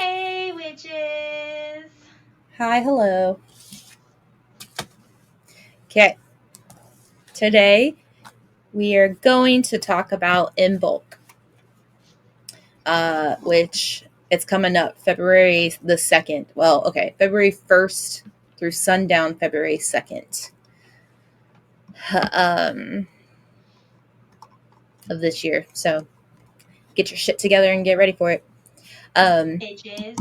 Hey, witches! Hi, hello. Okay, today we are going to talk about Imbolc, which it's coming up February the 2nd. Well, okay, February 1st through sundown February 2nd um, of this year. So get your shit together and get ready for it. Um, Bitches.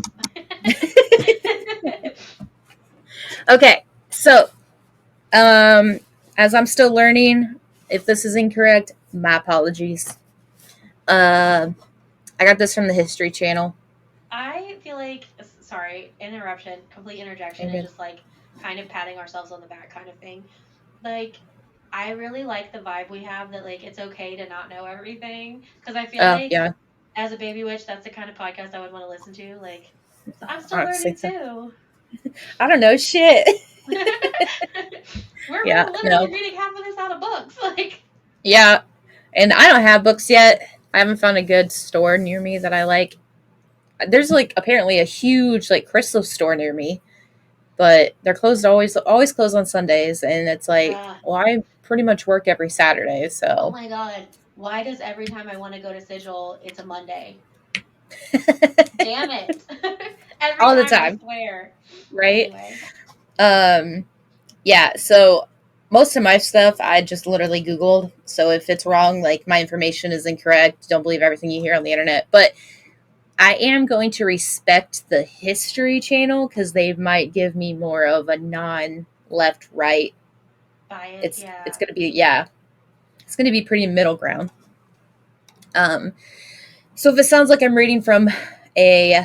okay, so um, as I'm still learning, if this is incorrect, my apologies. Uh, I got this from the History Channel. I feel like, sorry, interruption, complete interjection, You're and good. just like kind of patting ourselves on the back kind of thing. Like, I really like the vibe we have that, like, it's okay to not know everything. Because I feel Oh, like, yeah, as a baby witch, that's the kind of podcast I would want to listen to. Like, so I'm still honestly, learning so. too. I don't know shit. Yeah, We're literally no. reading half of this out of books. Like, Yeah, and I don't have books yet. I haven't found a good store near me that I like. There's like apparently a huge like crystal store near me, but they're closed always closed on Sundays, and it's like, bruh. well, I pretty much work every Saturday, Oh so my God. Why does every time I want to go to Sigil, it's a Monday? Damn it. Every all the time, I time, swear. right? Anyway. Um, yeah. So most of my stuff I just literally Googled. So if it's wrong, like my information is incorrect, don't believe everything you hear on the internet. But I am going to respect the History Channel because they might give me more of a non left right. Bias, It's yeah. gonna be, yeah, it's gonna be pretty middle ground. Um, so if it sounds like I'm reading from a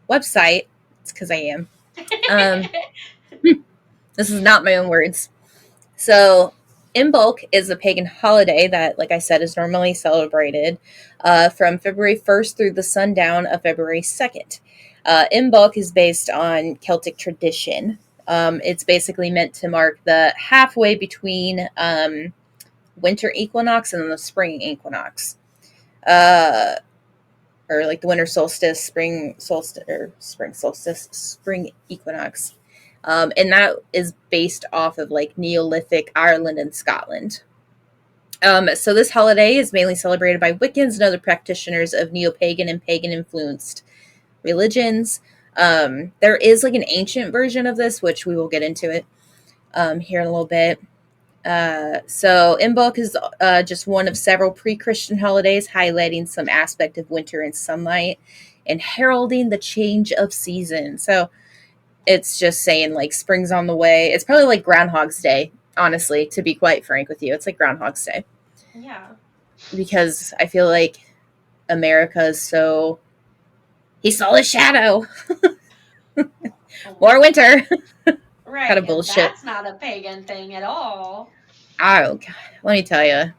website, it's because I am. Um, this is not my own words. So Imbolc is a pagan holiday that, like I said, is normally celebrated from February 1st through the sundown of February 2nd. Imbolc is based on Celtic tradition. It's basically meant to mark the halfway between winter equinox and the spring equinox. Uh, or like the winter solstice, spring solstice, spring equinox. And that is based off of like Neolithic Ireland and Scotland. So this holiday is mainly celebrated by Wiccans and other practitioners of neo-pagan and pagan-influenced religions. There is like an ancient version of this, which we will get into it here in a little bit. So Imbolc is just one of several pre-Christian holidays highlighting some aspect of winter and sunlight and heralding the change of season. So it's just saying like spring's on the way. It's probably like Groundhog's Day, honestly, to be quite frank with you. It's like Groundhog's Day Yeah. because I feel like America is so he saw his shadow. Oh, More winter. Kind right. of And bullshit. that's not a pagan thing at all. Oh, God. Let me tell you.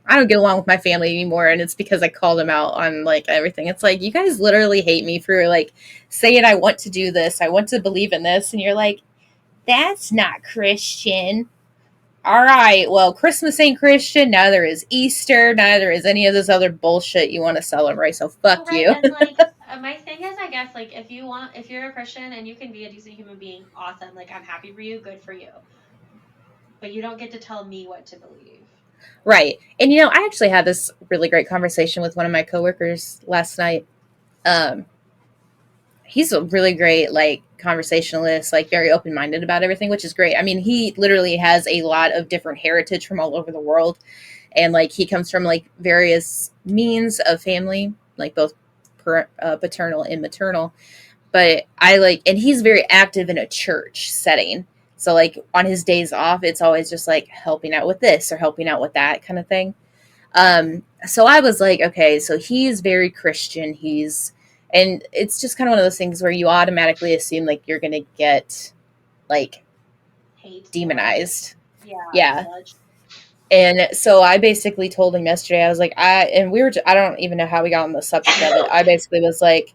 I don't get along with my family anymore, and it's because I call them out on like everything. It's like you guys literally hate me for like saying I want to do this, I want to believe in this, and you're like, that's not Christian. All right, well, Christmas ain't Christian. Neither is Easter. Neither is any of this other bullshit you want to celebrate. So Well, fuck right. you. And like, my thing is, I guess, like, if you're a Christian and you can be a decent human being, awesome. Like, I'm happy for you, good for you. But you don't get to tell me what to believe. Right, and you know, I actually had this really great conversation with one of my coworkers last night. Um, he's a really great like conversationalist, like very open minded about everything, which is great. I mean, he literally has a lot of different heritage from all over the world, and like he comes from like various means of family, like both paternal and maternal. But I like, and he's very active in a church setting. So like on his days off, it's always just like helping out with this or helping out with that kind of thing. So I was like, okay, so he's very Christian. And it's just kind of one of those things where you automatically assume like you're gonna get like Hate watched. demonized. Yeah, and Yeah. judged. And so I basically told him yesterday, I was like, and we were, I don't even know how we got on the subject of it. I basically was like,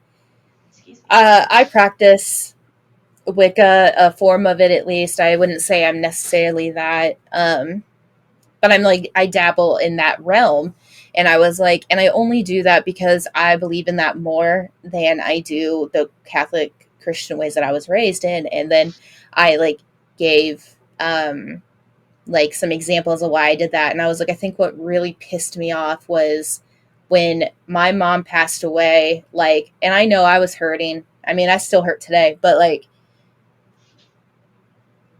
Excuse me. I practice Wicca, a form of it at least. I wouldn't say I'm necessarily that. But I'm like, I dabble in that realm. And I was like, and I only do that because I believe in that more than I do the Catholic Christian ways that I was raised in. And then I like gave like some examples of why I did that. And I was like, I think what really pissed me off was when my mom passed away, like, and I know I was hurting. I mean, I still hurt today, but like,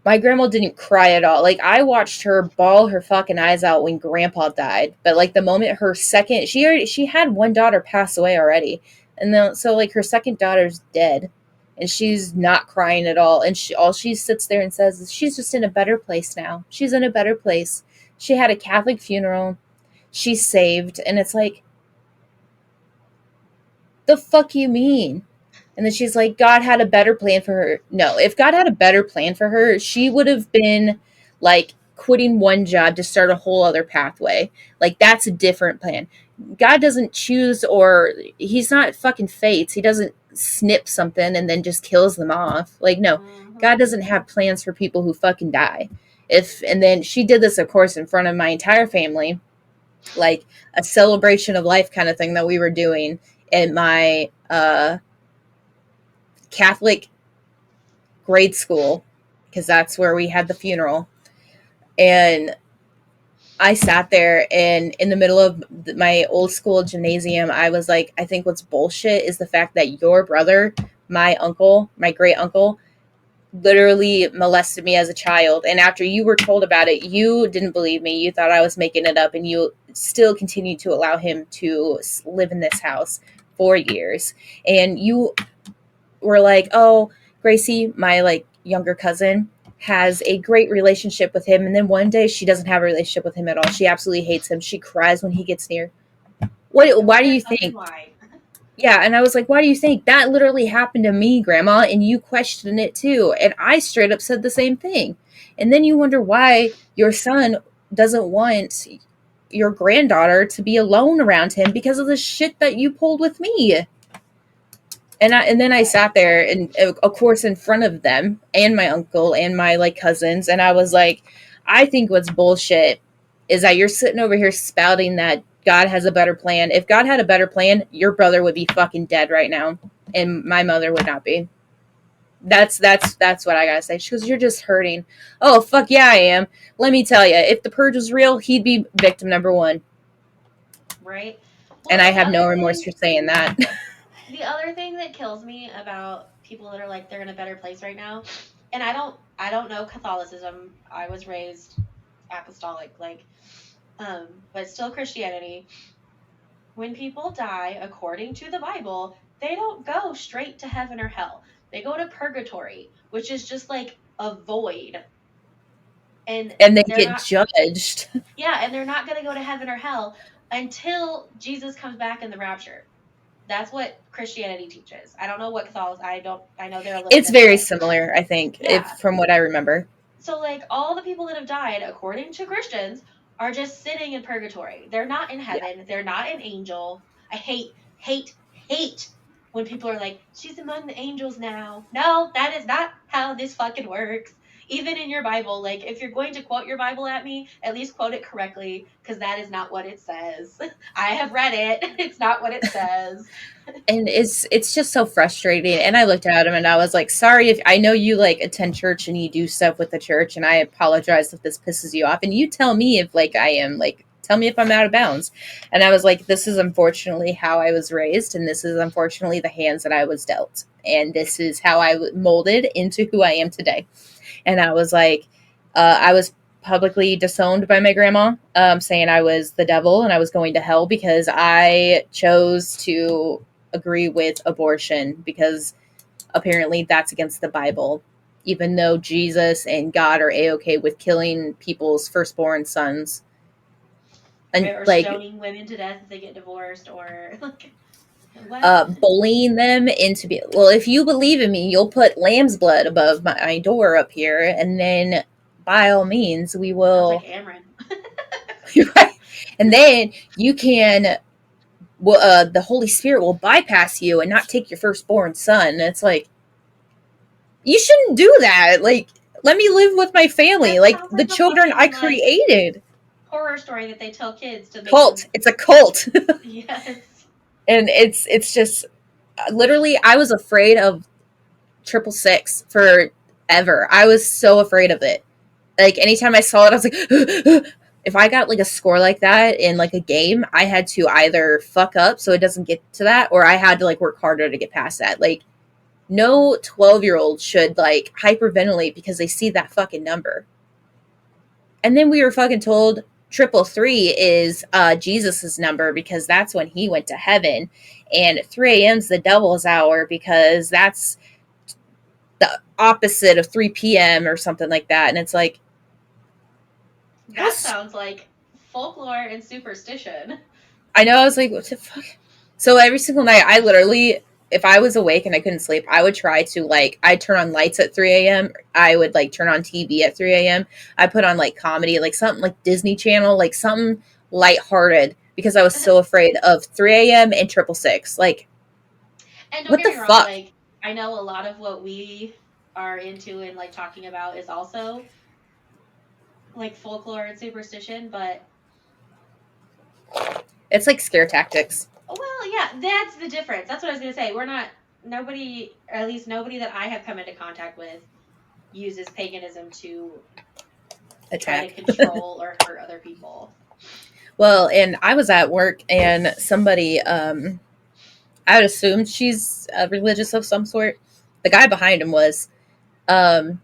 my grandma didn't cry at all. Like, I watched her bawl her fucking eyes out when grandpa died. But like the moment her second, she had one daughter pass away already. And then so like her second daughter's dead and she's not crying at all. And she sits there and says is she's just in a better place now. She's in a better place. She had a Catholic funeral. She's saved. And it's like, the fuck you mean? And then she's like, God had a better plan for her. No, if God had a better plan for her, she would have been like quitting one job to start a whole other pathway. Like, that's a different plan. God doesn't choose, or he's not fucking fates. He doesn't snip something and then just kills them off. Like, no, Mm-hmm. God doesn't have plans for people who fucking die. And then she did this, of course, in front of my entire family, like a celebration of life kind of thing that we were doing in my Catholic grade school, because that's where we had the funeral. And I sat there, and in the middle of my old school gymnasium, I was like, I think what's bullshit is the fact that your brother, my uncle, my great uncle, literally molested me as a child. And after you were told about it, you didn't believe me. You thought I was making it up, and you still continued to allow him to live in this house for years. And you were like, oh, Gracie, my like younger cousin, has a great relationship with him, and then one day she doesn't have a relationship with him at all. She absolutely hates him. She cries when he gets near. I What? Why do wonder you fucking think? why. Yeah, and I was like, why do you think that literally happened to me, Grandma? And you questioned it too, and I straight up said the same thing. And then you wonder why your son doesn't want your granddaughter to be alone around him because of the shit that you pulled with me. And then I Right. sat there and of course in front of them and my uncle and my like cousins, and I was like, I think what's bullshit is that you're sitting over here spouting that God has a better plan. If God had a better plan, your brother would be fucking dead right now, and my mother would not be. That's what I gotta say. She goes, you're just hurting. Oh fuck yeah, I am. Let me tell you, if the purge was real, he'd be victim number one, Right. Well, and I and have no remorse for saying that. the other thing that kills me about people that are like they're in a better place right now, and I don't know Catholicism. I was raised apostolic, like, but still Christianity. When people die according to the Bible, they don't go straight to heaven or hell. They go to purgatory, which is just like a void. And And they they're get not, judged. yeah, and they're not going to go to heaven or hell until Jesus comes back in the rapture. That's what Christianity teaches. I don't know what Catholics, I know they're a little It's very different. similar, I think, if Yeah. from what I remember. So, like, all the people that have died, according to Christians, are just sitting in purgatory. They're not in Yeah. heaven. They're not an angel. I hate when people are like, she's among the angels now. No, that is not how this fucking works. Even in your Bible, like, if you're going to quote your Bible at me, at least quote it correctly, because that is not what it says. I have read it. It's not what it says. And it's just so frustrating. And I looked at him and I was like, sorry if I know you like attend church and you do stuff with the church, and I apologize if this pisses you off. And you tell me if like I am like tell me if I'm out of bounds. And I was like, this is unfortunately how I was raised, and this is unfortunately the hands that I was dealt. And this is how I molded into who I am today. And I was like, I was publicly disowned by my grandma, saying I was the devil and I was going to hell because I chose to agree with abortion because apparently that's against the Bible, even though Jesus and God are a-okay with killing people's firstborn sons. And Right? Or like stoning women to death if they get divorced, or like, what? bullying them into be well, if you believe in me, you'll put lamb's blood above my door up here, and then by all means we Sounds like will. Amron. Right? And then you can, well, the Holy Spirit will bypass you and not take your firstborn son. And it's like, you shouldn't do that. Like, let me live with my family, That like sounds the like a children I fucking like created. horror story that they tell kids to make Cult. them. It's a cult. Yes. And it's just literally I was afraid of 666 forever. I was so afraid of it. Like anytime I saw it, I was like, if I got like a score like that in like a game, I had to either fuck up so it doesn't get to that, or I had to like work harder to get past that. Like no 12-year-old should like hyperventilate because they see that fucking number. And then we were fucking told 333 is Jesus's number because that's when he went to heaven, and 3 a.m. is the devil's hour because that's the opposite of 3 p.m. or something like that. And it's like, how That sounds like folklore and superstition. I know. I was like, what the fuck? So every single night, I literally, if I was awake and I couldn't sleep, I would try to like, I'd turn on lights at 3 a.m. I would like turn on TV at 3 a.m. I put on like comedy, like something like Disney Channel, like something lighthearted because I was so afraid of 3 a.m. and 666. Like, And don't what get the me wrong, fuck? like I know a lot of what we are into and like talking about is also like folklore and superstition, but It's like scare tactics. well, yeah, that's the difference. That's what I was gonna say. We're not nobody, or at least nobody that I have come into contact with, uses paganism to try to Attack. control or hurt other people. Well, and I was at work and somebody, I would assume she's religious of some sort. The guy behind him was. Um,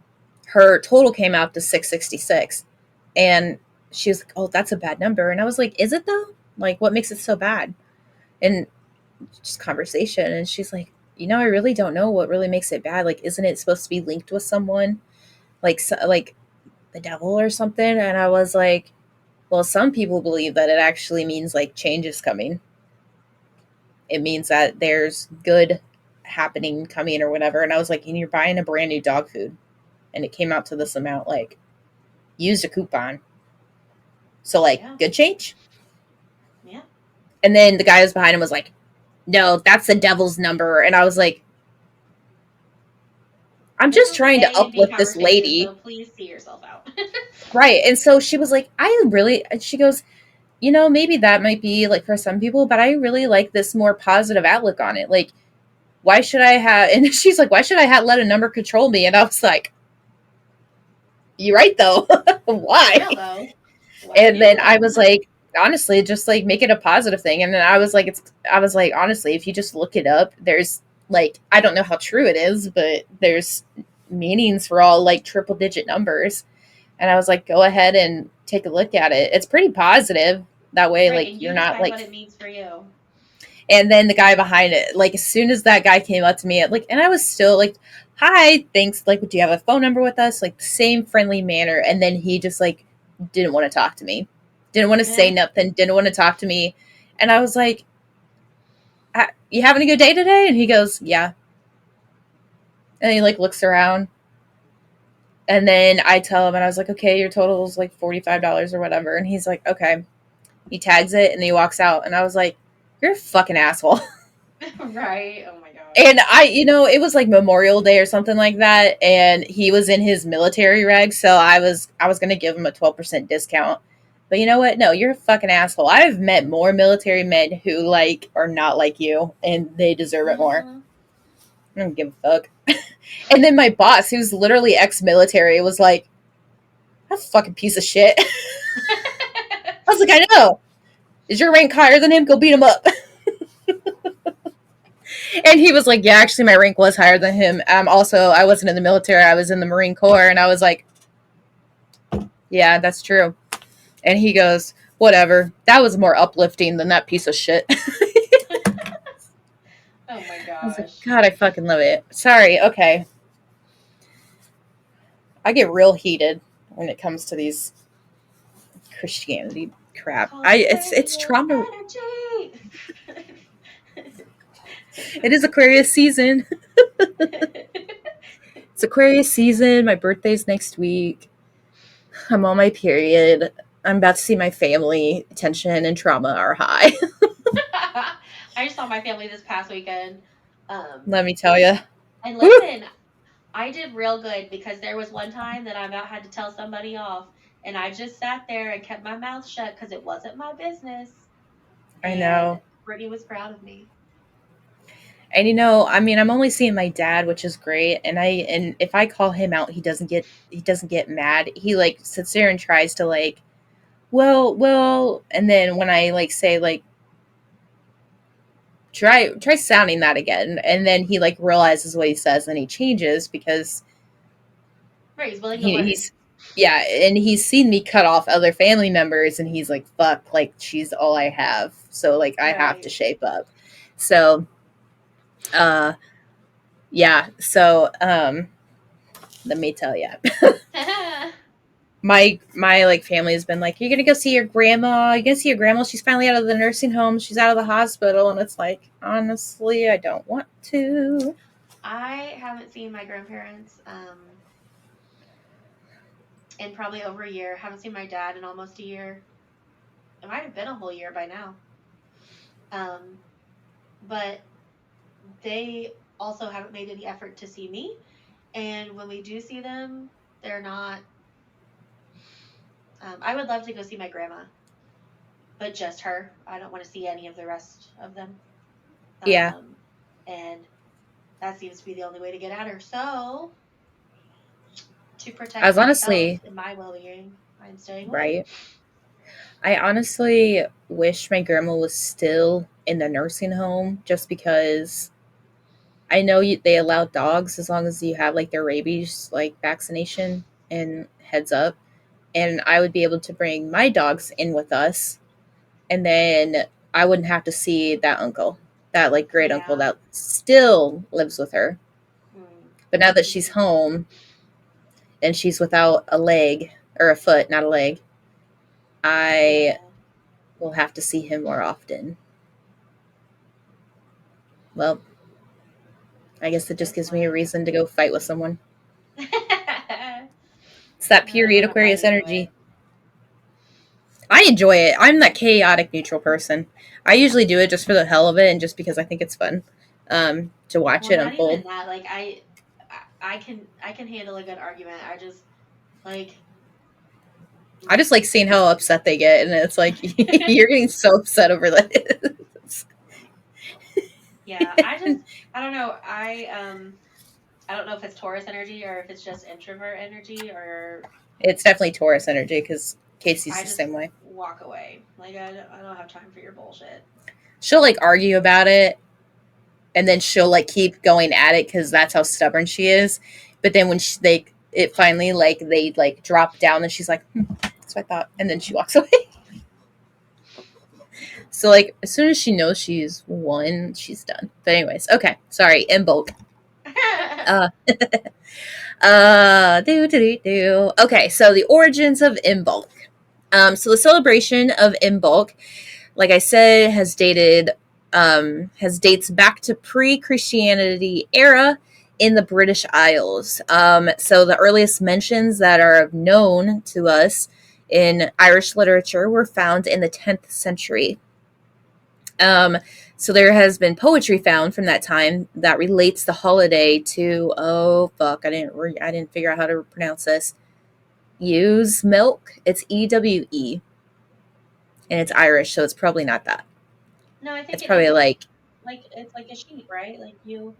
Her total came out to 666, and she was like, "Oh, that's a bad number." And I was like, "Is it though? Like, what makes it so bad?" And just conversation, and she's like, "I really don't know what really makes it bad. Like, isn't it supposed to be linked with someone, like, like the devil or something?" And I was like, "Well, some people believe that it actually means like change is coming. It means that there's good happening coming or whatever." And I was like, "And you're buying a brand new dog food, and it came out to this amount. Like, used a coupon. So, like, Yeah, good change." yeah. And then the guy who was behind him was like, "No, that's the devil's number." And I was like, "I'm This just is an trying to A and B uplift this conversation, lady." so please see yourself out. Right. And so she was like, and she goes, maybe that might be like for some people, but I really like this more positive outlook on it. Like, why should I have, and she's like, why should I have let a number control me? And I was like, you're right though. For Why? real though. Why would And you do then I that? was like, honestly, just like make it a positive thing. And then I was like, honestly, if you just look it up, there's like, I don't know how true it is, but there's meanings for all like triple digit numbers. And I was like, go ahead and take a look at it. It's pretty positive. That way, Right, like, and you're you not decide like, what it means for you. and then the guy behind it, like, as soon as that guy came up to me, like, and I was still like, hi, thanks. Like, do you have a phone number with us? Like, the same friendly manner. And then he just, like, didn't want to talk to me, didn't want to say Yeah. nothing, didn't want to talk to me. And I was like, you having a good day today? And he goes, yeah. And he, like, looks around. And then I tell him, and I was like, okay, your total is like $45 or whatever. And he's like, okay. He tags it and he walks out. And I was like, you're a fucking asshole. Right. Oh my gosh. And it was like Memorial Day or something like that, and he was in his military rag, so I was gonna give him a 12% discount. But you know what? No, you're a fucking asshole. I've met more military men who like are not like you, and they deserve it more. Mm-hmm. I don't give a fuck. And then my boss, who's literally ex-military, was like, "That's a fucking piece of shit." I was like, "I know. Is your rank higher than him? Go beat him up." And he was like, "Yeah, actually, my rank was higher than him. Also, I wasn't in the military; I was in the Marine Corps." And I was like, "Yeah, that's true." And he goes, "Whatever. That was more uplifting than that piece of shit." I Oh my was like, gosh. "God, I fucking love it." Sorry. Okay, I get real heated when it comes to these Christianity It's crap. called It's Aquarius trauma. energy. It is Aquarius season. It's Aquarius season. My birthday's next week. I'm on my period. I'm about to see my family. Tension and trauma are high. I just saw my family this past weekend. Um, Let me tell you. and listen, I did real good because there was one time that I about had to tell somebody off, And I just sat there and kept my mouth shut because it wasn't my business. I And know. Brittany was proud of me. And I mean, I'm only seeing my dad, which is great. And if I call him out, he doesn't get mad. He like sits there and tries to like, well, and then when I like say like try sounding that again, and then he like realizes what he says and he changes because Right, he's willing to learn. he's yeah, and he's seen me cut off other family members and he's like, fuck, like she's all I have. So like I have to Right. shape up. So uh yeah, so let me tell you. My like family has been like, you're gonna go see your grandma. You're gonna see your grandma. She's finally out of the nursing home. She's out of the hospital, and it's like, honestly, I don't want to. I haven't seen my grandparents in probably over a year. Haven't seen my dad in almost a year. It might have been a whole year by now. Um, but they also haven't made any effort to see me. And when we do see them, they're not. I would love to go see my grandma, but just her. I don't want to see any of the rest of them. Yeah, Um, and that seems to be the only way to get at her. So, to I protect was myself honestly and my well being, I'm staying away. right. I honestly wish my grandma was still in the nursing home, just because I know they allow dogs as long as you have like their rabies like vaccination and heads up, and I would be able to bring my dogs in with us, and then I wouldn't have to see that uncle, that like great uncle Yeah. that still lives with her. Mm. But now that she's Mm-hmm. home and she's without a leg or a foot, not a leg, I Yeah. will have to see him more often. Well, I guess it just It's gives me a fun. reason to go fight with someone. I It's that period don't know how Aquarius you do it. energy. I enjoy it. I'm that chaotic neutral person. I usually do it just for the hell of it and just because I think it's fun to watch Well, it not even unfold. that. Like I can handle a good argument. I just like I just like seeing how upset they get, and it's like you're getting so upset over this. yeah. I don't know. I don't know if it's Taurus energy or if it's just introvert energy or It's definitely Taurus energy because Casey's I the just same way. walk away. Like I don't have time for your bullshit. She'll like argue about it, and then she'll like keep going at it because that's how stubborn she is. But then when it finally like they like drop down, and she's like, "That's what I thought," and then she walks away. So like as soon as she knows she's won, she's done. But anyways, okay, sorry, in bulk. Uh, do. Okay, so the origins of Imbolc. So the celebration of Imbolc, like I said, has dates back to pre-Christianity era in the British Isles. So the earliest mentions that are known to us in Irish literature were found in the 10th century. Um, so there has been poetry found from that time that relates the holiday to, oh fuck, I didn't figure out how to pronounce this. Use milk. It's EWE, and it's Irish, so it's probably not that. No, I think It's it is probably like, it's like a sheep, right? Like you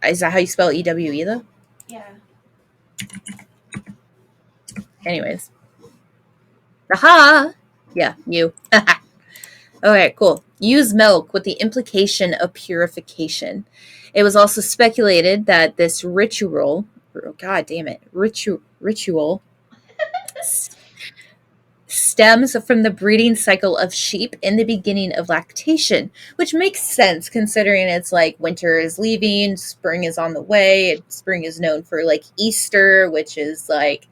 is that how you spell EWE though? yeah. Anyways, aha, yeah, you. Okay, cool. Use milk with the implication of purification. It was also speculated that this ritual, god damn it, ritual stems from the breeding cycle of sheep in the beginning of lactation, which makes sense considering it's like winter is leaving, spring is on the way. Spring is known for like Easter, which is like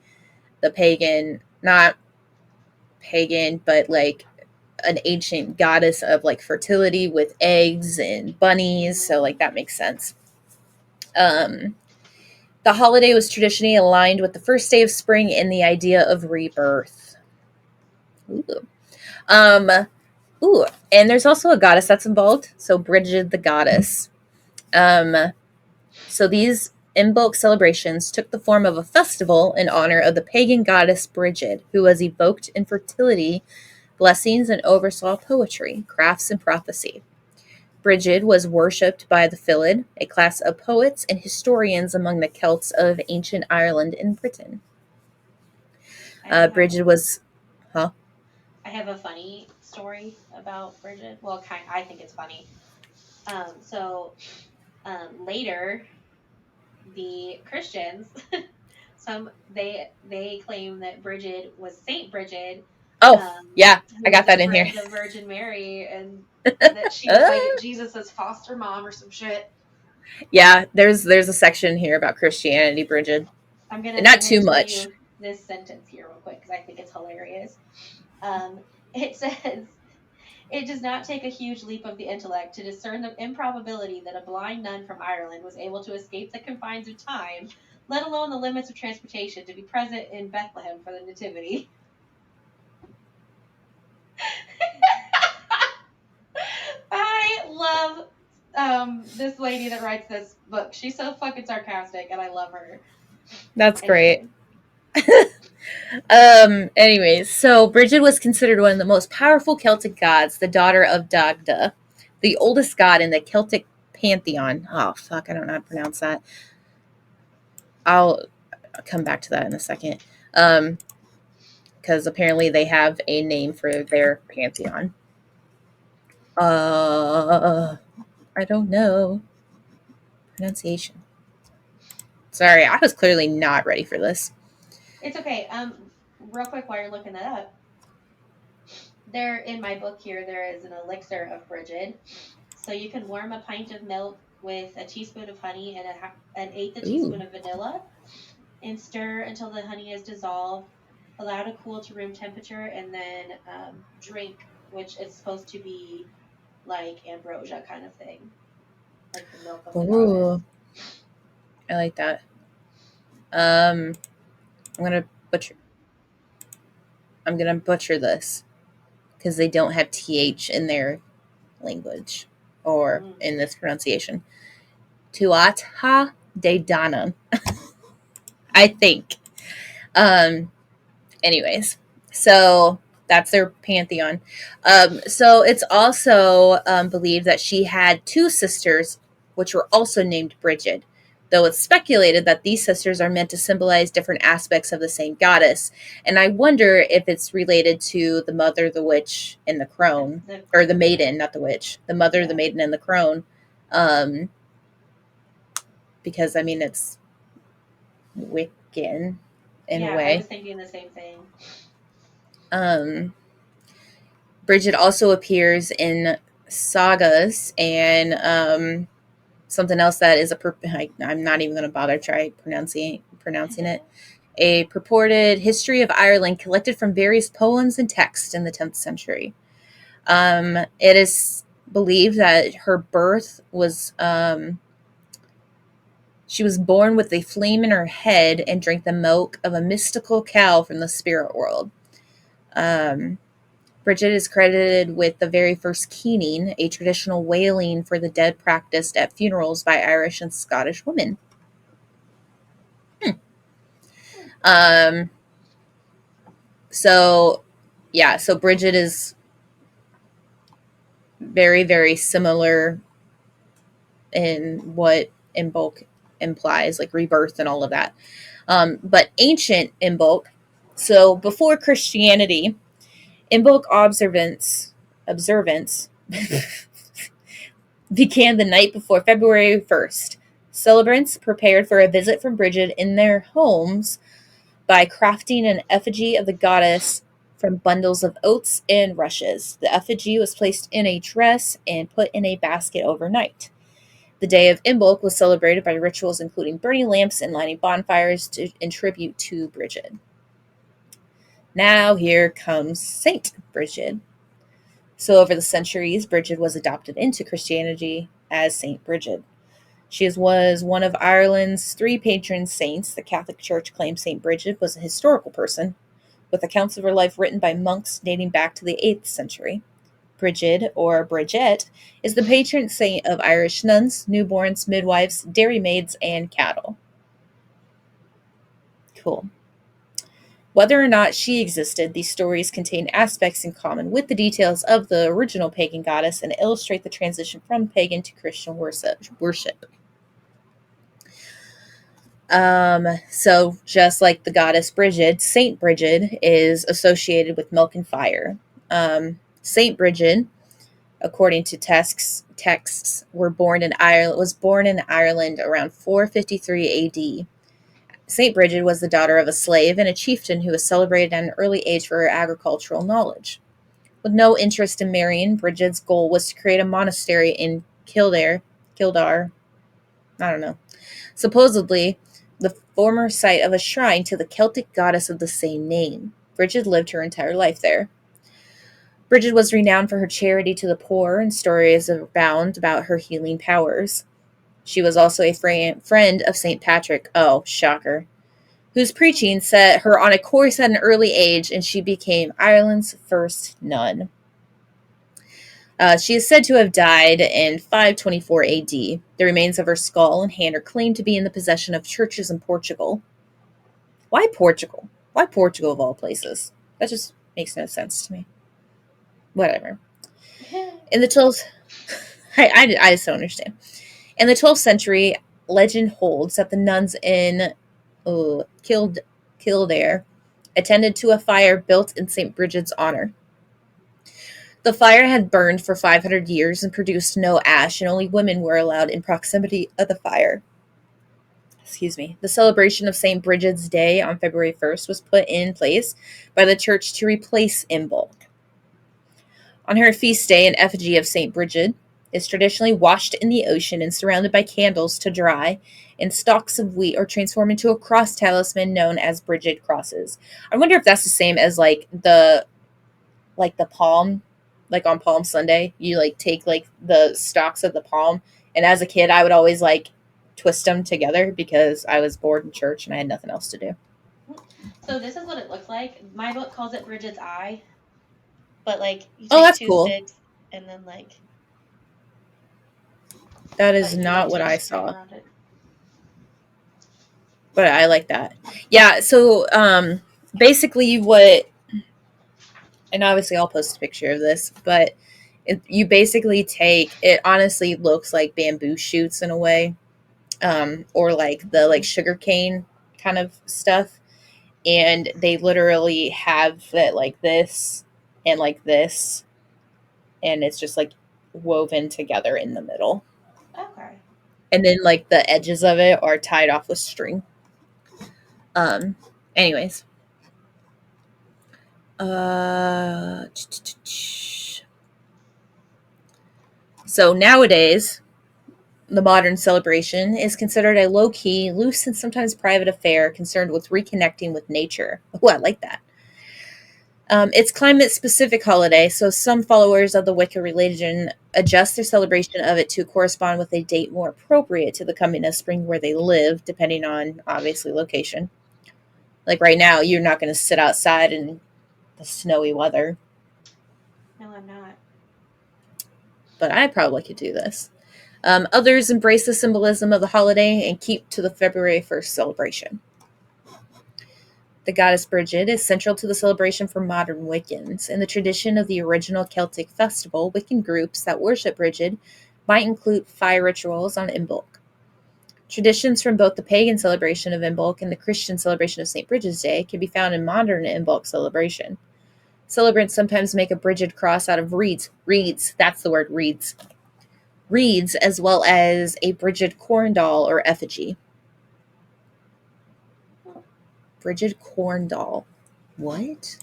the pagan, not pagan, but like an ancient goddess of like fertility with eggs and bunnies. So Mm. like that makes sense. Um, the holiday was traditionally aligned with the first day of spring and the idea of rebirth. Ooh. Um, Ooh, and there's also a goddess that's involved. So Bridget the goddess. Um, so these Imbolc celebrations took the form of a festival in honor of the pagan goddess Brigid, who was evoked in fertility, blessings, and oversaw poetry, crafts, and prophecy. Brigid was worshipped by the Fylid, a class of poets and historians among the Celts of ancient Ireland and Britain. I have a Brigid was, huh? I have a funny story about Bridget. Well, I think it's funny. So later, the Christians, they claim that Bridget was Saint Bridget, Oh, yeah, I who got was a that in here. friend of Virgin Mary, and that she was like Jesus's foster mom or some shit. Yeah, there's a section here about Christianity, Brigid. Not I'm gonna too tell much. you this sentence here real quick because I think it's hilarious. Um, it says, "It does not take a huge leap of the intellect to discern the improbability that a blind nun from Ireland was able to escape the confines of time, let alone the limits of transportation, to be present in Bethlehem for the Nativity." I love this lady that writes this book. She's so fucking sarcastic, and I love her. That's great. Anyway, Anyways, so Brigid was considered one of the most powerful Celtic gods, the daughter of Dagda, the oldest god in the Celtic pantheon. Oh fuck, I don't know how to pronounce that. I'll come back to that in a second. Because apparently they have a name for their pantheon. I don't know pronunciation. Sorry, I was clearly not ready for this. it's okay. Real quick, while you're looking that up, there in my book here, there is an elixir of Bridget. So you can warm a pint of milk with a teaspoon of honey and an eighth a Ooh, teaspoon of vanilla, and stir until the honey is dissolved. Allow to cool to room temperature, and then drink, which is supposed to be like ambrosia kind of thing, like the milk of the goddess. ooh, I like that. Um, I'm gonna butcher. I'm gonna butcher this because they don't have th in their language or Mm. in this pronunciation. Tuatha de Danann, I think. Um, anyways, so that's their pantheon. So it's also believed that she had two sisters, which were also named Brigid, though it's speculated that these sisters are meant to symbolize different aspects of the same goddess. And I wonder if it's related to the mother, the witch, and the crone, or the maiden, not the witch, the mother, the Yeah. maiden, and the crone. Um, because I mean, it's Wiccan in a Yeah, I way. was thinking the same thing. Um, Bridget also appears in sagas and something else that is I'm not even going to bother try pronouncing it. A purported history of Ireland collected from various poems and texts in the 10th century. It is believed that her birth was she was born with a flame in her head and drank the milk of a mystical cow from the spirit world. Um, Bridget is credited with the very first keening, a traditional wailing for the dead practiced at funerals by Irish and Scottish women. Um, so, yeah, so Bridget is very, very similar in what Imbolc implies, like rebirth and all of that. But ancient Imbolc, so before Christianity, Imbolc observance began the night before February 1st. Celebrants prepared for a visit from Bridget in their homes by crafting an effigy of the goddess from bundles of oats and rushes. The effigy was placed in a dress and put in a basket overnight. The day of Imbolc was celebrated by rituals including burning lamps and lighting bonfires in tribute to Bridget. Now here comes Saint Bridget. So over the centuries, Bridget was adopted into Christianity as Saint Bridget. She was one of Ireland's three patron saints. The Catholic Church claims Saint Bridget was a historical person, with accounts of her life written by monks dating back to the 8th century. Bridget, or Bridget, is the patron saint of Irish nuns, newborns, midwives, dairymaids, and cattle. Cool. Whether or not she existed, these stories contain aspects in common with the details of the original pagan goddess and illustrate the transition from pagan to Christian worship. So just like the goddess Brigid, Saint Brigid is associated with milk and fire. Saint Brigid, according to texts, was born in Ireland around 453 A.D. Saint Brigid was the daughter of a slave and a chieftain who was celebrated at an early age for her agricultural knowledge. With no interest in marrying, Brigid's goal was to create a monastery in Kildare, I don't know, supposedly the former site of a shrine to the Celtic goddess of the same name. Brigid lived her entire life there. Brigid was renowned for her charity to the poor, and stories abound about her healing powers. She was also a friend of St. Patrick, oh, shocker, whose preaching set her on a course at an early age, and she became Ireland's first nun. She is said to have died in 524 AD. The remains of her skull and hand are claimed to be in the possession of churches in Portugal. Why Portugal? Why Portugal of all places? That just makes no sense to me. Whatever. In the 12th, I just don't understand. In the 12th century, legend holds that the nuns in Kildare attended to a fire built in St. Brigid's honor. The fire had burned for 500 years and produced no ash, and only women were allowed in proximity of the fire. Excuse me. The celebration of St. Brigid's Day on February 1st was put in place by the church to replace Imbolc. On her feast day, an effigy of St. Brigid is traditionally washed in the ocean and surrounded by candles to dry, and stalks of wheat are transformed into a cross talisman known as Brigid crosses. I wonder if that's the same as the palm, like on Palm Sunday, you like take like the stalks of the palm, and as a kid I would always like twist them together because I was bored in church and I had nothing else to do. So this is what it looks like. My book calls it Bridget's Eye, but like you Oh, take that's two cool. sticks and then That is you like not what take I string saw, around it. but I like that. Yeah, so basically what, and obviously I'll post a picture of this, but you basically take it, honestly looks like bamboo shoots in a way, or like the like sugar cane kind of stuff, and they literally have it like this and like this, and it's just like woven together in the middle, Okay. and then like the edges of it are tied off with string. um Anyways, uh so nowadays the modern celebration is considered a low-key, loose, and sometimes private affair concerned with reconnecting with nature. Oh, I like that. It's climate-specific holiday, so some followers of the Wicca religion adjust their celebration of it to correspond with a date more appropriate to the coming of spring where they live, depending on, obviously, location. Like right now, you're not going to sit outside in the snowy weather, No, I'm not. but I probably could do this. Others embrace the symbolism of the holiday and keep to the February 1st celebration. The goddess Brigid is central to the celebration for modern Wiccans. In the tradition of the original Celtic festival, Wiccan groups that worship Brigid might include fire rituals on Imbolc. Traditions from both the pagan celebration of Imbolc and the Christian celebration of St. Brigid's Day can be found in modern Imbolc celebration. Celebrants sometimes make a Brigid cross out of reeds. Reeds, that's the word, reeds. Reeds, as well as a Brigid corn doll or effigy. Brigid corn doll. What?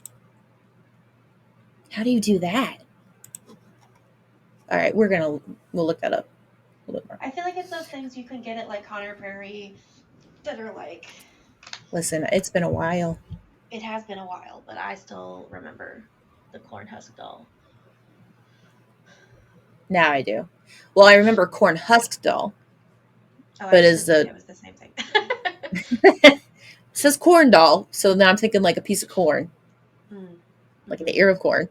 How do you do that? All right, we'll look that up a little more. I feel like it's those things you can get at like Connor Prairie that are like. Listen, it's been a while. It has been a while, but I still remember the corn husk doll. Now I do. Well, I remember corn husk doll, Oh, I but was is just thinking the it was the same thing. it says corn doll, so now I'm thinking like a piece of corn, like an ear of corn.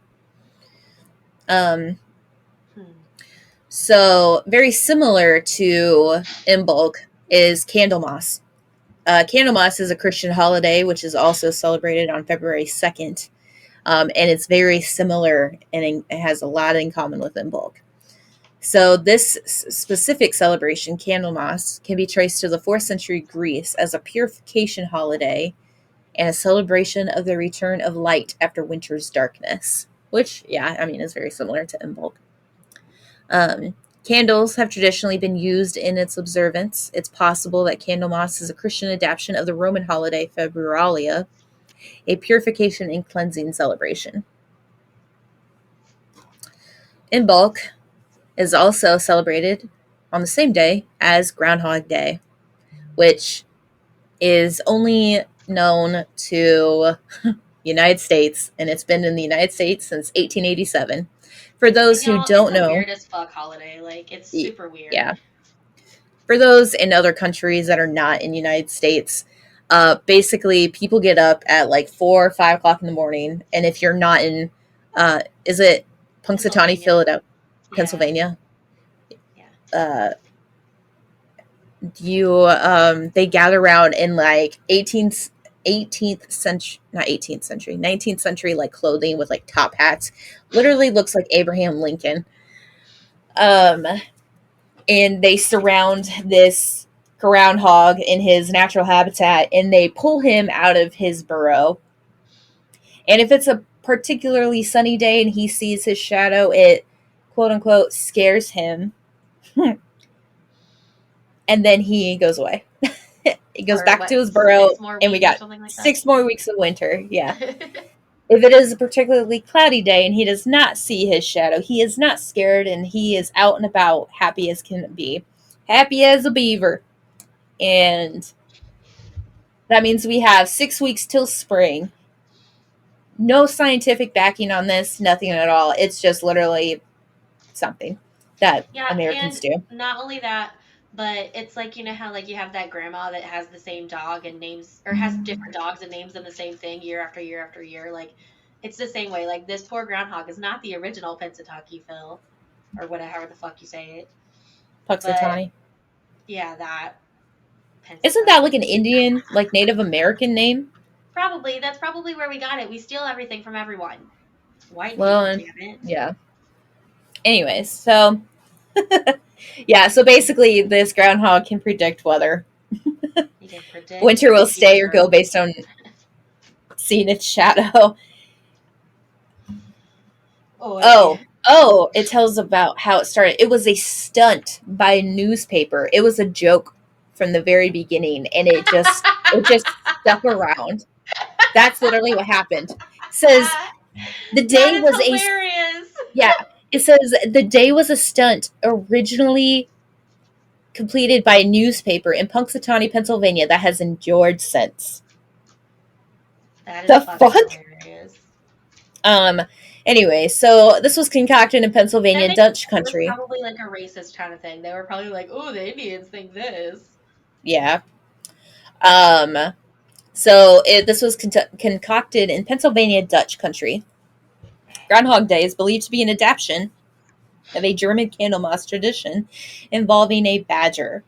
Um, so very similar to Imbolc is Candlemas. Candlemas is a Christian holiday, which is also celebrated on February 2nd. And it's very similar and it has a lot in common with Imbolc. So, this specific celebration, Candlemas, can be traced to the 4th century Greece as a purification holiday and a celebration of the return of light after winter's darkness, which, yeah, I mean, is very similar to Imbolc. Candles have traditionally been used in its observance. It's possible that Candlemas is a Christian adaptation of the Roman holiday Februalia, a purification and cleansing celebration. Imbolc is also celebrated on the same day as Groundhog Day, which is only known to United States, and it's been in the United States since 1887. For And those who y'all, it's don't a know, weird as fuck holiday. Like, it's super weird. yeah, for those in other countries that are not in the United States, basically people get up at like 4 or 5 o'clock in the morning, and if you're not in, is it Punxsutawney, Pennsylvania. Philadelphia, Yeah. Pennsylvania? Yeah. Uh, they gather around in like 18th century, not 18th century, 19th century, like clothing with like top hats. Literally looks like Abraham Lincoln. Um, and they surround this groundhog in his natural habitat and they pull him out of his burrow. And if it's a particularly sunny day and he sees his shadow, it quote unquote scares him. And then he goes away. He goes For back to what, his burrow, 6 more and we weeks or got something like that? 6 more weeks of winter. Yeah. If it is a particularly cloudy day and he does not see his shadow, he is not scared and he is out and about, happy as can be. Happy as a beaver. And that means we have 6 weeks till spring. No scientific backing on this, nothing at all. It's just literally something that Yeah, Americans and do. not only that, but it's like, you know how like you have that grandma that has the same dog and names, or has different dogs and names them the same thing year after year after year. Like, it's the same way. Like, this poor groundhog is not the original Pennsatucky Phil, or whatever, however the fuck you say it. But Puxatawny. yeah, that Isn't that like Pensatucky. an Indian, like Native American name? Probably that's probably where we got it. We steal everything from everyone. White people, Well, damn it. yeah. Anyways, so yeah, so basically this groundhog can predict weather. You can predict Winter the will stay or future. go based on seeing its shadow. Oi. Oh, it tells about how it started. It was a stunt by a newspaper. It was a joke from the very beginning, and it just stuck around. That's literally what happened. It says the That day is was a hilarious. yeah. It says the day was a stunt originally completed by a newspaper in Punxsutawney, Pennsylvania, that has endured since. That is The fucking fuck? hilarious. Um. Anyway, so this was concocted in That Pennsylvania, makes Dutch it was country. probably like a racist kind of thing. They were probably like, "Oh, the Indians think this." Yeah. Um. This was concocted in Pennsylvania, Dutch country. Groundhog Day is believed to be an adaptation of a German Candlemas tradition involving a badger.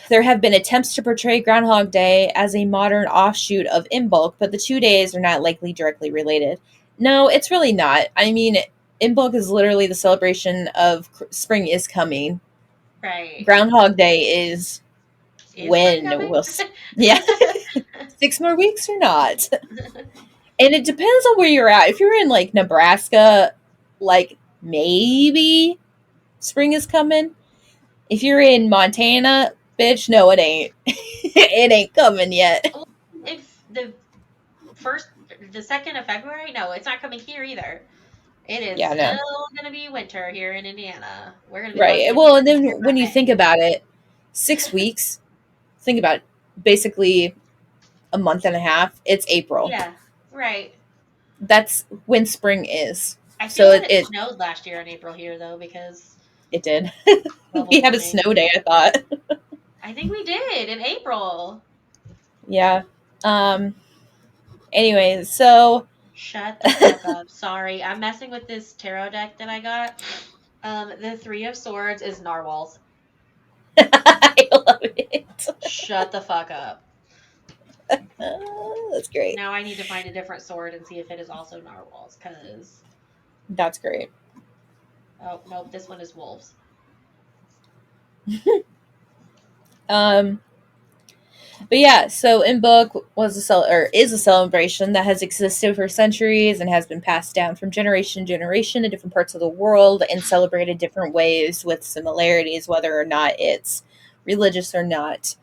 There have been attempts to portray Groundhog Day as a modern offshoot of Imbolc, but the 2 days are not likely directly related. No, it's really not. I mean, Imbolc is literally the celebration of spring is coming. Right. Groundhog Day is Is spring when coming? we'll, yeah, 6 more weeks or not. And it depends on where you're at. If you're in like Nebraska, like maybe spring is coming. If you're in Montana, bitch, no, it ain't. It ain't coming yet. Well, if first, the 2nd of February, no, it's not coming here either. It is Yeah, no. still gonna be winter here in Indiana. We're gonna be lucky Right. if it Well, and gets then here by when you think May. about it, 6 weeks, think about it, basically a month and a half, it's April. Yeah, right. That's when spring is. I feel So that it, it it, snowed last year in April here though, because it did. global We had a warming. snow day, I thought. I think we did in April. Yeah. Um, anyways, so Shut the fuck up. Sorry, I'm messing with this tarot deck that I got. The Three of Swords is narwhals. I love it. Shut the fuck up. That's great. Now I need to find a different sword and see if it is also narwhals, because That's great. oh nope, this one is wolves. Um, but yeah, so Imbolc is a celebration that has existed for centuries and has been passed down from generation to generation in different parts of the world and celebrated different ways with similarities, whether or not it's religious or not.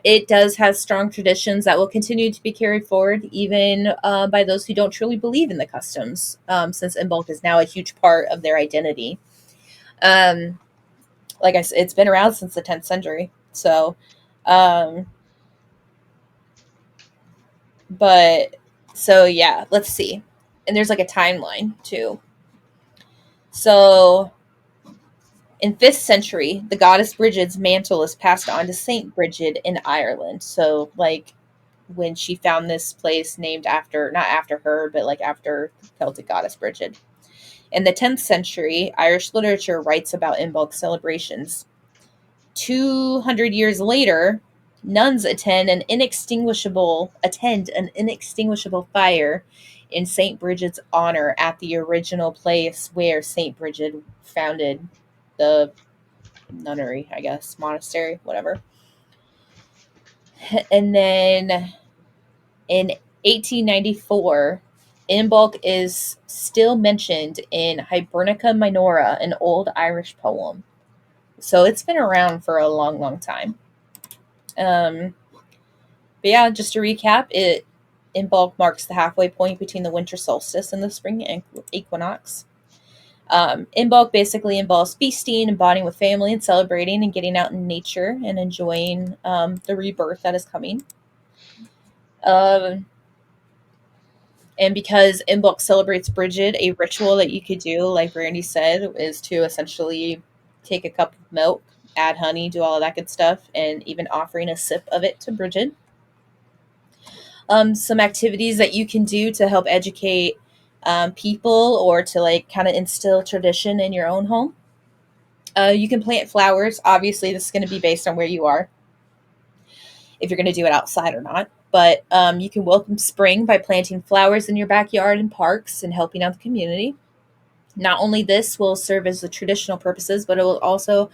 It does have strong traditions that will continue to be carried forward, even by those who don't truly believe in the customs, since Imbolc is now a huge part of their identity. Um, like I said, it's been around since the 10th century. So, um, but so yeah, let's see. And there's like a timeline too. So in 5th century, the goddess Brigid's mantle is passed on to Saint Brigid in Ireland. So like when she found this place named after, not after her, but like after the Celtic goddess Brigid. In the 10th century, Irish literature writes about Imbolc celebrations. 200 years later, nuns attend an inextinguishable fire in St. Bridget's honor at the original place where St. Bridget founded the nunnery, I guess, monastery, whatever. And then in 1894, Imbolc is still mentioned in Hibernica Minora, an old Irish poem. So it's been around for a long, long time. Um, But yeah, just to recap, it Imbolc marks the halfway point between the winter solstice and the spring equinox. Imbolc basically involves feasting and bonding with family and celebrating and getting out in nature and enjoying the rebirth that is coming. Um, and because Imbolc celebrates Bridget, a ritual that you could do, like Brandy said, is to essentially take a cup of milk, add honey, do all of that good stuff, and even offering a sip of it to Bridget. Some activities that you can do to help educate people or to like kind of instill tradition in your own home. You can plant flowers. Obviously, this is going to be based on where you are, if you're going to do it outside or not. But you can welcome spring by planting flowers in your backyard and parks and helping out the community. Not only this will serve as the traditional purposes, but it will also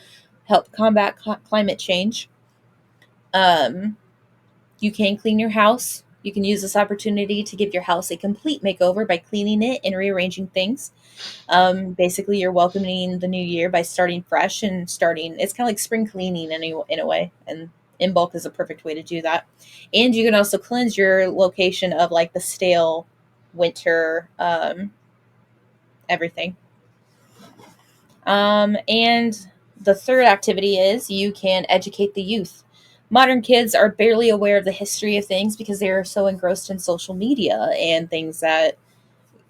help combat climate change. Um, You can clean your house. You can use this opportunity to give your house a complete makeover by cleaning it and rearranging things. Basically, you're welcoming the new year by starting fresh and starting. It's kind of like spring cleaning in a way, and Imbolc is a perfect way to do that. And you can also cleanse your location of like the stale winter everything. And the third activity is you can educate the youth. Modern kids are barely aware of the history of things because they are so engrossed in social media and things that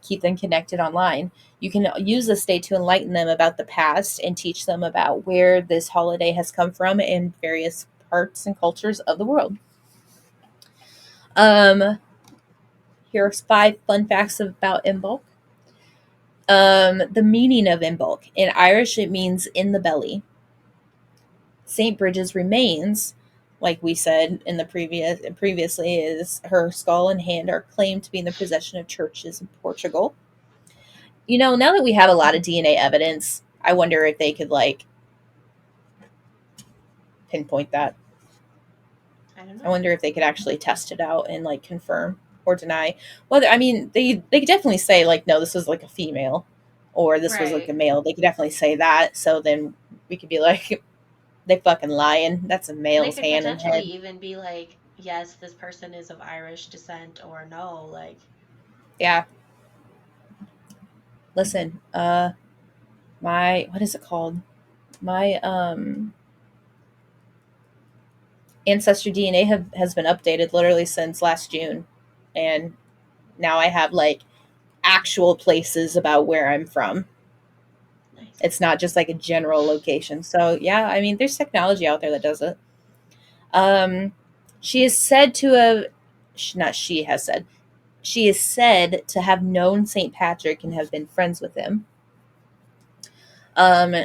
keep them connected online. You can use this day to enlighten them about the past and teach them about where this holiday has come from in various parts and cultures of the world. Um, Here's 5 fun facts about Imbolc. The meaning of Imbolc. In Irish, it means in the belly. St. Bridget's remains, like we said in the previously, is her skull and hand are claimed to be in the possession of churches in Portugal. You know, now that we have a lot of DNA evidence, I wonder if they could like pinpoint that. I don't I know. wonder if they could actually test it out and like confirm or deny whether. I mean, they could definitely say like, no, this was like a female, or this was like a Right. male. They could definitely say that. So then we could be like, they fucking lying. That's a They male's could hand and potentially head. even be like, yes, this person is of Irish descent, or no, like, Yeah. Listen, my what is it called? My ancestry DNA has been updated literally since last June, and now I have like actual places about where I'm from. nice. It's not just like a general location. So yeah, I mean, there's technology out there that does it. Um, she is said to have, not she has said, she is said to have known St. Patrick and have been friends with him. Um,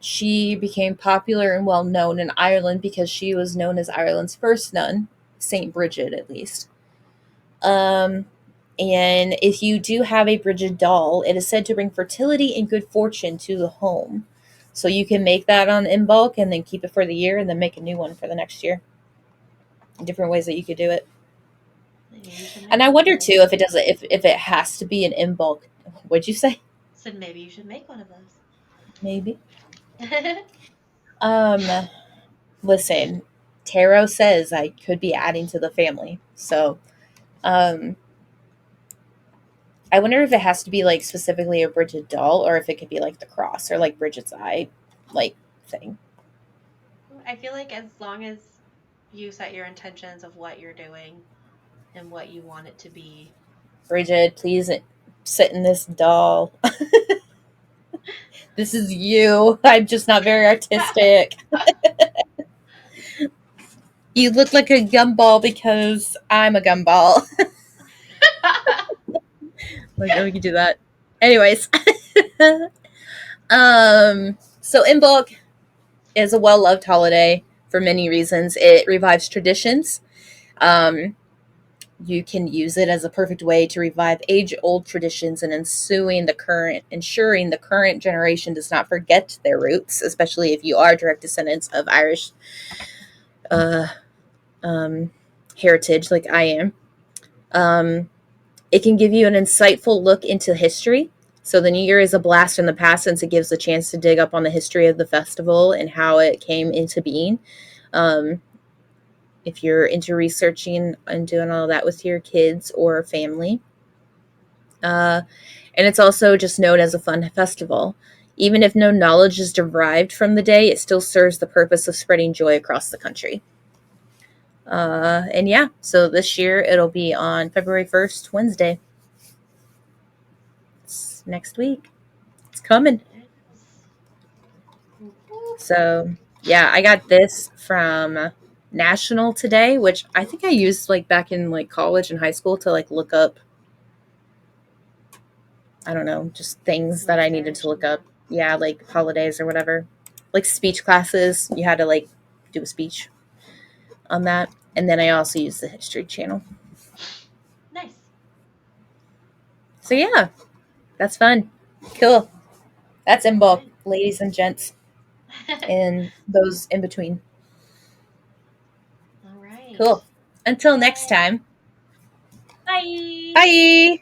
She became popular and well known in Ireland because she was known as Ireland's first nun, Saint Bridget, at least. Um, and if you do have a Bridget doll, it is said to bring fertility and good fortune to the home. So you can make that on Imbolc and then keep it for the year and then make a new one for the next year. Different ways that you could do it. Maybe you should And make I one of wonder those. too if it doesn't if it has to be an Imbolc. What'd you say? Said maybe you should make one of those. Maybe. Um Listen, tarot says I could be adding to the family. So um I wonder if it has to be like specifically a Bridget doll or if it could be like the cross or like Bridget's eye like thing. I feel like as long as you set your intentions of what you're doing and what you want it to be. Bridget, please sit in this doll. This is you. I'm just not very artistic. You look like a gumball because I'm a gumball. Like, oh, we can do that. Anyways. So Imbolc is a well-loved holiday for many reasons. It revives traditions. Um, you can use it as a perfect way to revive age-old traditions and ensuring the current generation does not forget their roots, especially if you are direct descendants of Irish uh, um, heritage, like I am. Um, it can give you an insightful look into history. So the New Year is a blast from the past since it gives a chance to dig up on the history of the festival and how it came into being. Um, if you're into researching and doing all that with your kids or family. And it's also just known as a fun festival. Even if no knowledge is derived from the day, it still serves the purpose of spreading joy across the country. And yeah, so this year it'll be on February 1st, Wednesday. It's next week. It's coming. So yeah, I got this from National Today, which I think I used like back in like college and high school to like look up, I don't know, just things that I needed to Research. look up. Yeah, like holidays or whatever. Like speech classes, you had to like do a speech on that. And then I also used the History Channel. Nice. So yeah, that's fun. Cool. That's in All bulk, right. ladies and gents, and those in between. All right. Cool. Until next Yay. time. Bye. Bye.